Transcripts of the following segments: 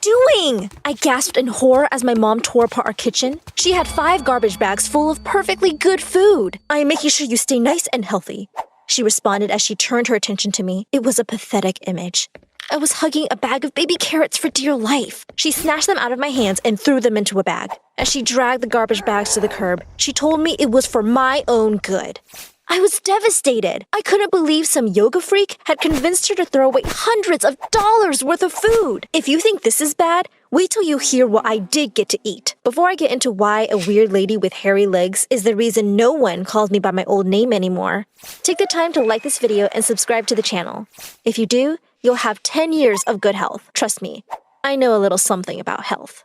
doing?" I gasped in horror as my mom tore apart our kitchen. She had 5 garbage bags full of perfectly good food. "I am making sure you stay nice and healthy," she responded as she turned her attention to me. It was a pathetic image. I was hugging a bag of baby carrots for dear life. She snatched them out of my hands and threw them into a bag. As she dragged the garbage bags to the curb, she told me it was for my own good. I was devastated. I couldn't believe some yoga freak had convinced her to throw away hundreds of dollars worth of food. If you think this is bad, wait till you hear what I did get to eat. Before I get into why a weird lady with hairy legs is the reason no one calls me by my old name anymore, take the time to like this video and subscribe to the channel. If you do, you'll have 10 years of good health. Trust me, I know a little something about health.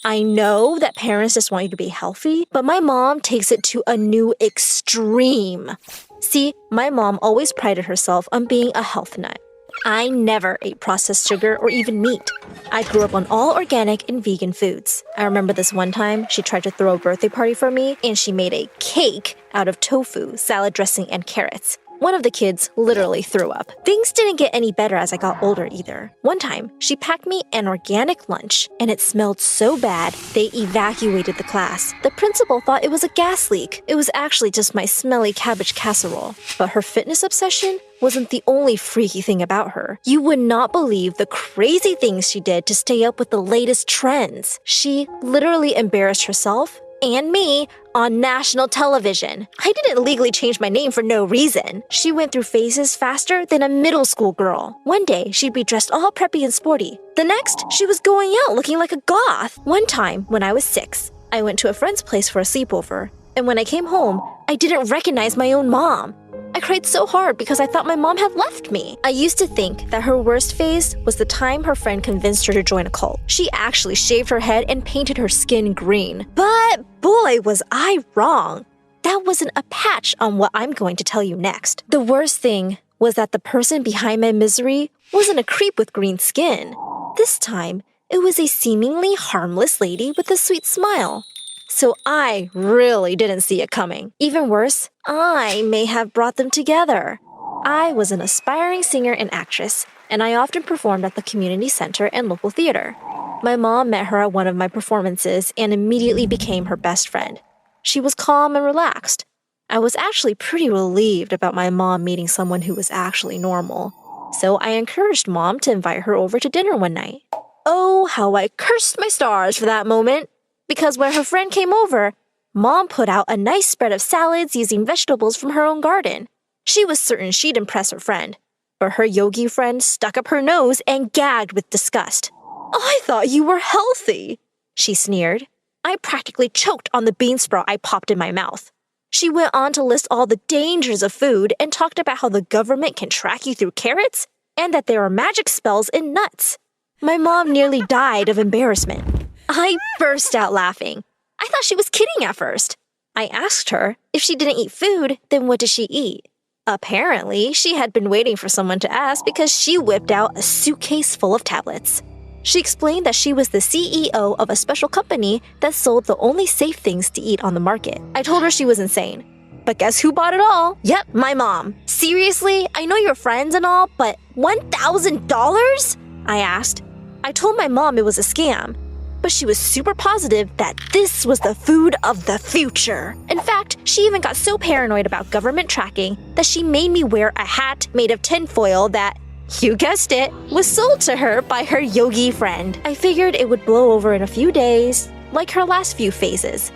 I know that parents just want you to be healthy, but my mom takes it to a new extreme. See, my mom always prided herself on being a health nut. I never ate processed sugar or even meat. I grew up on all organic and vegan foods. I remember this one time she tried to throw a birthday party for me and she made a cake out of tofu, salad dressing, and carrots. One of the kids literally threw up. Things didn't get any better as I got older either. One time, she packed me an organic lunch, and it smelled so bad, they evacuated the class. The principal thought it was a gas leak. It was actually just my smelly cabbage casserole. But her fitness obsession wasn't the only freaky thing about her. You would not believe the crazy things she did to stay up with the latest trends. She literally embarrassed herself and me on national television. I didn't legally change my name for no reason. She went through phases faster than a middle school girl. One day, she'd be dressed all preppy and sporty. The next, she was going out looking like a goth. One time, when I was 6, I went to a friend's place for a sleepover. And when I came home, I didn't recognize my own mom. I cried so hard because I thought my mom had left me. I used to think that her worst phase was the time her friend convinced her to join a cult. She actually shaved her head and painted her skin green. But boy, was I wrong. That wasn't a patch on what I'm going to tell you next. The worst thing was that the person behind my misery wasn't a creep with green skin. This time, it was a seemingly harmless lady with a sweet smile. So I really didn't see it coming. Even worse, I may have brought them together. I was an aspiring singer and actress, and I often performed at the community center and local theater. My mom met her at one of my performances and immediately became her best friend. She was calm and relaxed. I was actually pretty relieved about my mom meeting someone who was actually normal. So I encouraged Mom to invite her over to dinner one night. Oh, how I cursed my stars for that moment. Because when her friend came over, Mom put out a nice spread of salads using vegetables from her own garden. She was certain she'd impress her friend, but her yogi friend stuck up her nose and gagged with disgust. "I thought you were healthy," she sneered. I practically choked on the bean sprout I popped in my mouth. She went on to list all the dangers of food and talked about how the government can track you through carrots and that there are magic spells in nuts. My mom nearly died of embarrassment. I burst out laughing. I thought she was kidding at first. I asked her if she didn't eat food, then what did she eat? Apparently, she had been waiting for someone to ask because she whipped out a suitcase full of tablets. She explained that she was the CEO of a special company that sold the only safe things to eat on the market. I told her she was insane. But guess who bought it all? Yep, my mom. Seriously? I know you're friends and all, but $1,000? I asked. I told my mom it was a scam. But she was super positive that this was the food of the future. In fact, she even got so paranoid about government tracking that she made me wear a hat made of tinfoil that, you guessed it, was sold to her by her yogi friend. I figured it would blow over in a few days, like her last few phases.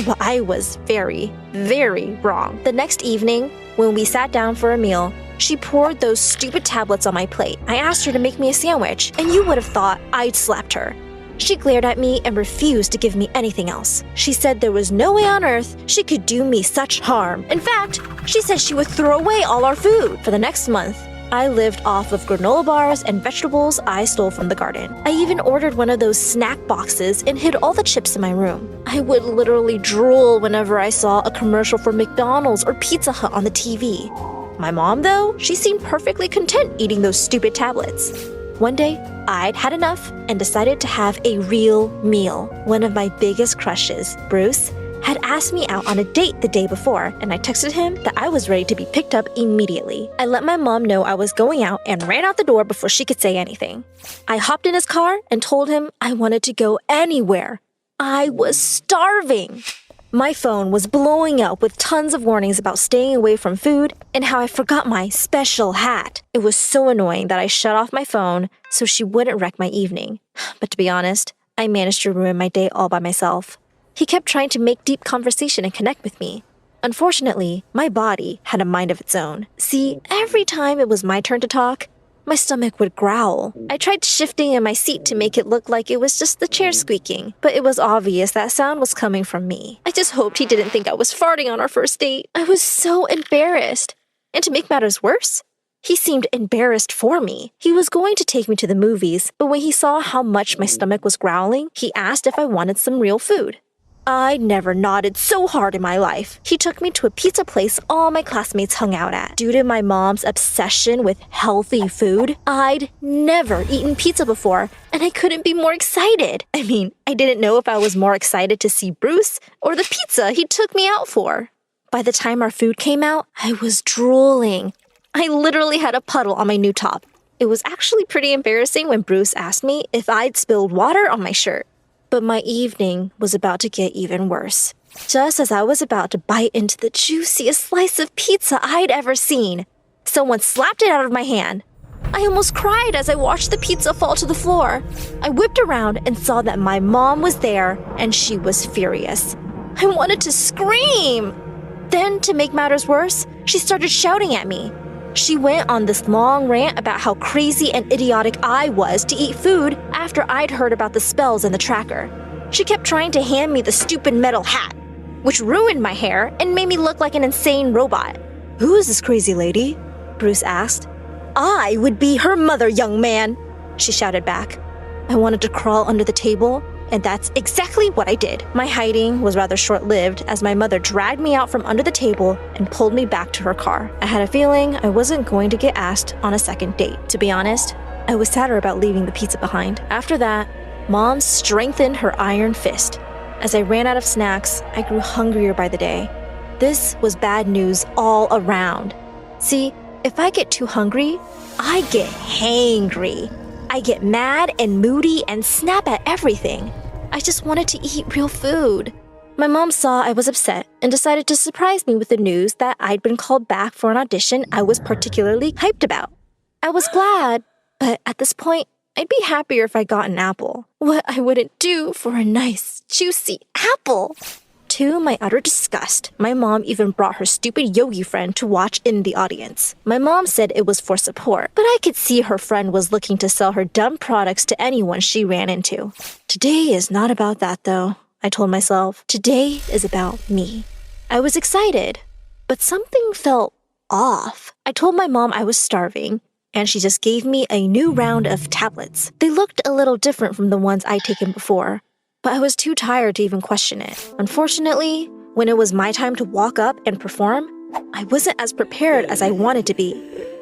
But I was very, very wrong. The next evening, when we sat down for a meal, she poured those stupid tablets on my plate. I asked her to make me a sandwich, and you would have thought I'd slapped her. She glared at me and refused to give me anything else. She said there was no way on earth she could do me such harm. In fact, she said she would throw away all our food. For the next month, I lived off of granola bars and vegetables I stole from the garden. I even ordered one of those snack boxes and hid all the chips in my room. I would literally drool whenever I saw a commercial for McDonald's or Pizza Hut on the TV. My mom, though, she seemed perfectly content eating those stupid tablets. One day, I'd had enough and decided to have a real meal. One of my biggest crushes, Bruce, had asked me out on a date the day before, and I texted him that I was ready to be picked up immediately. I let my mom know I was going out and ran out the door before she could say anything. I hopped in his car and told him I wanted to go anywhere. I was starving. My phone was blowing up with tons of warnings about staying away from food and how I forgot my special hat. It was so annoying that I shut off my phone so she wouldn't wreck my evening. But to be honest, I managed to ruin my day all by myself. He kept trying to make deep conversation and connect with me. Unfortunately, my body had a mind of its own. See, every time it was my turn to talk, my stomach would growl. I tried shifting in my seat to make it look like it was just the chair squeaking, but it was obvious that sound was coming from me. I just hoped he didn't think I was farting on our first date. I was so embarrassed. And to make matters worse, he seemed embarrassed for me. He was going to take me to the movies, but when he saw how much my stomach was growling, he asked if I wanted some real food. I never nodded so hard in my life. He took me to a pizza place all my classmates hung out at. Due to my mom's obsession with healthy food, I'd never eaten pizza before, and I couldn't be more excited. I mean, I didn't know if I was more excited to see Bruce or the pizza he took me out for. By the time our food came out, I was drooling. I literally had a puddle on my new top. It was actually pretty embarrassing when Bruce asked me if I'd spilled water on my shirt. But my evening was about to get even worse. Just as I was about to bite into the juiciest slice of pizza I'd ever seen, someone slapped it out of my hand. I almost cried as I watched the pizza fall to the floor. I whipped around and saw that my mom was there, and she was furious. I wanted to scream. Then, to make matters worse, she started shouting at me. She went on this long rant about how crazy and idiotic I was to eat food after I'd heard about the spells in the tracker. She kept trying to hand me the stupid metal hat, which ruined my hair and made me look like an insane robot. "Who is this crazy lady?" Bruce asked. "I would be her mother, young man," she shouted back. I wanted to crawl under the table, and that's exactly what I did. My hiding was rather short-lived as my mother dragged me out from under the table and pulled me back to her car. I had a feeling I wasn't going to get asked on a second date. To be honest, I was sadder about leaving the pizza behind. After that, Mom strengthened her iron fist. As I ran out of snacks, I grew hungrier by the day. This was bad news all around. See, if I get too hungry, I get hangry. I get mad and moody and snap at everything. I just wanted to eat real food. My mom saw I was upset and decided to surprise me with the news that I'd been called back for an audition I was particularly hyped about. I was glad, but at this point, I'd be happier if I got an apple. What I wouldn't do for a nice, juicy apple. To my utter disgust, my mom even brought her stupid yogi friend to watch in the audience. My mom said it was for support, but I could see her friend was looking to sell her dumb products to anyone she ran into. Today is not about that, though, I told myself. Today is about me. I was excited, but something felt off. I told my mom I was starving, and she just gave me a new round of tablets. They looked a little different from the ones I'd taken before, but I was too tired to even question it. Unfortunately, when it was my time to walk up and perform, I wasn't as prepared as I wanted to be.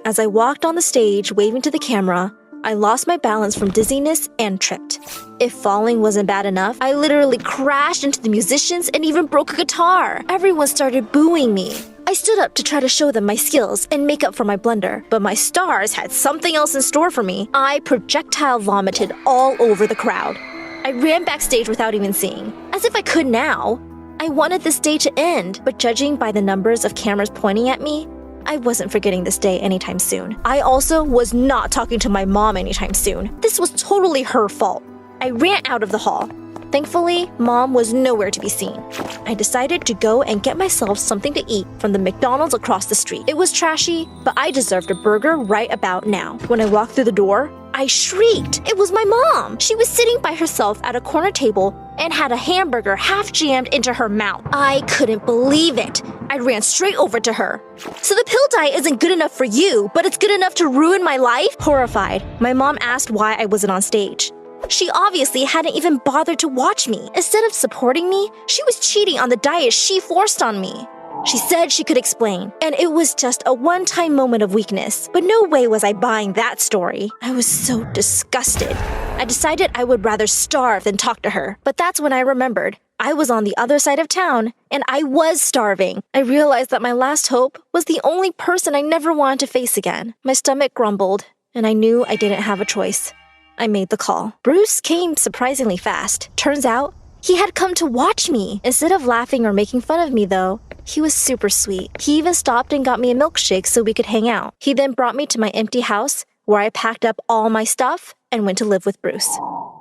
As I walked on the stage waving to the camera, I lost my balance from dizziness and tripped. If falling wasn't bad enough, I literally crashed into the musicians and even broke a guitar. Everyone started booing me. I stood up to try to show them my skills and make up for my blunder, but my stars had something else in store for me. I projectile vomited all over the crowd. I ran backstage without even seeing, as if I could now. I wanted this day to end, but judging by the numbers of cameras pointing at me, I wasn't forgetting this day anytime soon. I also was not talking to my mom anytime soon. This was totally her fault. I ran out of the hall. Thankfully, Mom was nowhere to be seen. I decided to go and get myself something to eat from the McDonald's across the street. It was trashy, but I deserved a burger right about now. When I walked through the door, I shrieked. It was my mom. She was sitting by herself at a corner table and had a hamburger half jammed into her mouth. I couldn't believe it. I ran straight over to her. "So the pill diet isn't good enough for you, but it's good enough to ruin my life?" Horrified, my mom asked why I wasn't on stage. She obviously hadn't even bothered to watch me. Instead of supporting me, she was cheating on the diet she forced on me. She said she could explain, and it was just a one-time moment of weakness. But no way was I buying that story. I was so disgusted. I decided I would rather starve than talk to her. But that's when I remembered. I was on the other side of town, and I was starving. I realized that my last hope was the only person I never wanted to face again. My stomach grumbled, and I knew I didn't have a choice. I made the call. Bruce came surprisingly fast. Turns out, he had come to watch me. Instead of laughing or making fun of me, though, he was super sweet. He even stopped and got me a milkshake so we could hang out. He then brought me to my empty house, where I packed up all my stuff and went to live with Bruce.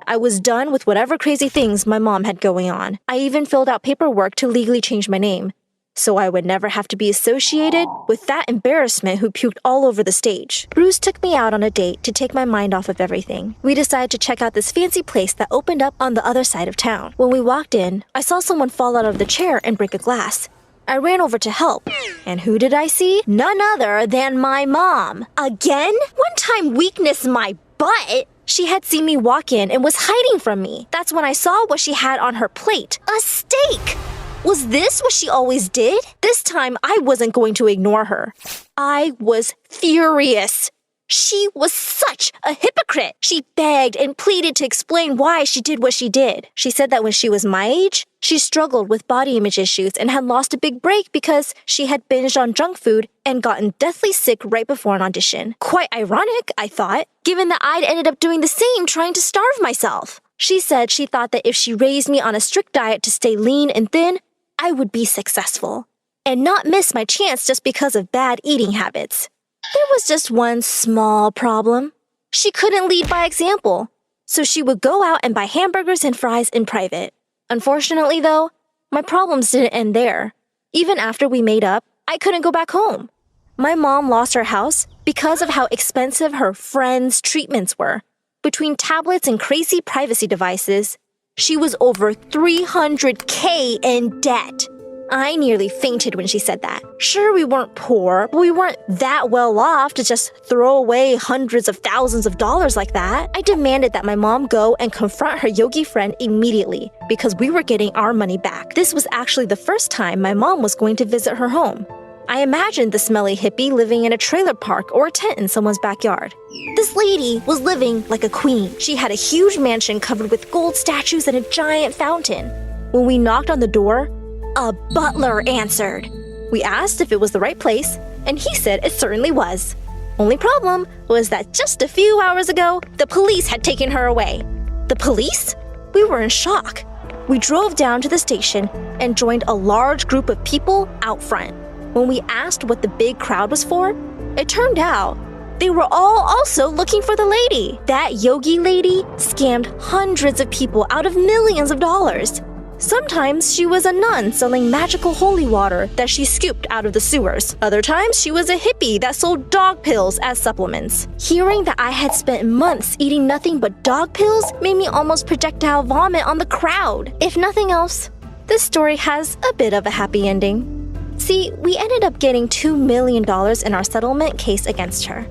I was done with whatever crazy things my mom had going on. I even filled out paperwork to legally change my name, so I would never have to be associated with that embarrassment who puked all over the stage. Bruce took me out on a date to take my mind off of everything. We decided to check out this fancy place that opened up on the other side of town. When we walked in, I saw someone fall out of the chair and break a glass. I ran over to help. And who did I see? None other than my mom. Again? One time weakness my butt. She had seen me walk in and was hiding from me. That's when I saw what she had on her plate. A steak! Was this what she always did? This time, I wasn't going to ignore her. I was furious. She was such a hypocrite. She begged and pleaded to explain why she did what she did. She said that when she was my age, she struggled with body image issues and had lost a big break because she had binged on junk food and gotten deathly sick right before an audition. Quite ironic, I thought, given that I'd ended up doing the same trying to starve myself. She said she thought that if she raised me on a strict diet to stay lean and thin, I would be successful and not miss my chance just because of bad eating habits. There was just one small problem. She couldn't lead by example, so she would go out and buy hamburgers and fries in private. Unfortunately, though, my problems didn't end there. Even after we made up, I couldn't go back home. My mom lost her house because of how expensive her friends' treatments were. Between tablets and crazy privacy devices, she was over $300K in debt. I nearly fainted when she said that. Sure, we weren't poor, but we weren't that well off to just throw away hundreds of thousands of dollars like that. I demanded that my mom go and confront her yogi friend immediately because we were getting our money back. This was actually the first time my mom was going to visit her home. I imagined the smelly hippie living in a trailer park or a tent in someone's backyard. This lady was living like a queen. She had a huge mansion covered with gold statues and a giant fountain. When we knocked on the door, a butler answered. We asked if it was the right place, and he said it certainly was. Only problem was that just a few hours ago, the police had taken her away. The police? We were in shock. We drove down to the station and joined a large group of people out front. When we asked what the big crowd was for, it turned out they were all also looking for the lady. That yogi lady scammed hundreds of people out of millions of dollars. Sometimes she was a nun selling magical holy water that she scooped out of the sewers. Other times she was a hippie that sold dog pills as supplements. Hearing that I had spent months eating nothing but dog pills made me almost projectile vomit on the crowd. If nothing else, this story has a bit of a happy ending. See, we ended up getting $2 million in our settlement case against her.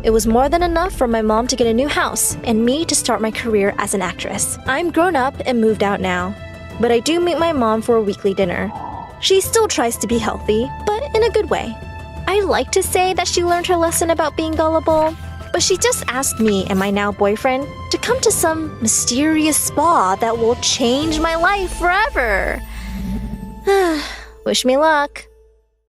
It was more than enough for my mom to get a new house and me to start my career as an actress. I'm grown up and moved out now, but I do meet my mom for a weekly dinner. She still tries to be healthy, but in a good way. I like to say that she learned her lesson about being gullible, but she just asked me and my now boyfriend to come to some mysterious spa that will change my life forever. Wish me luck.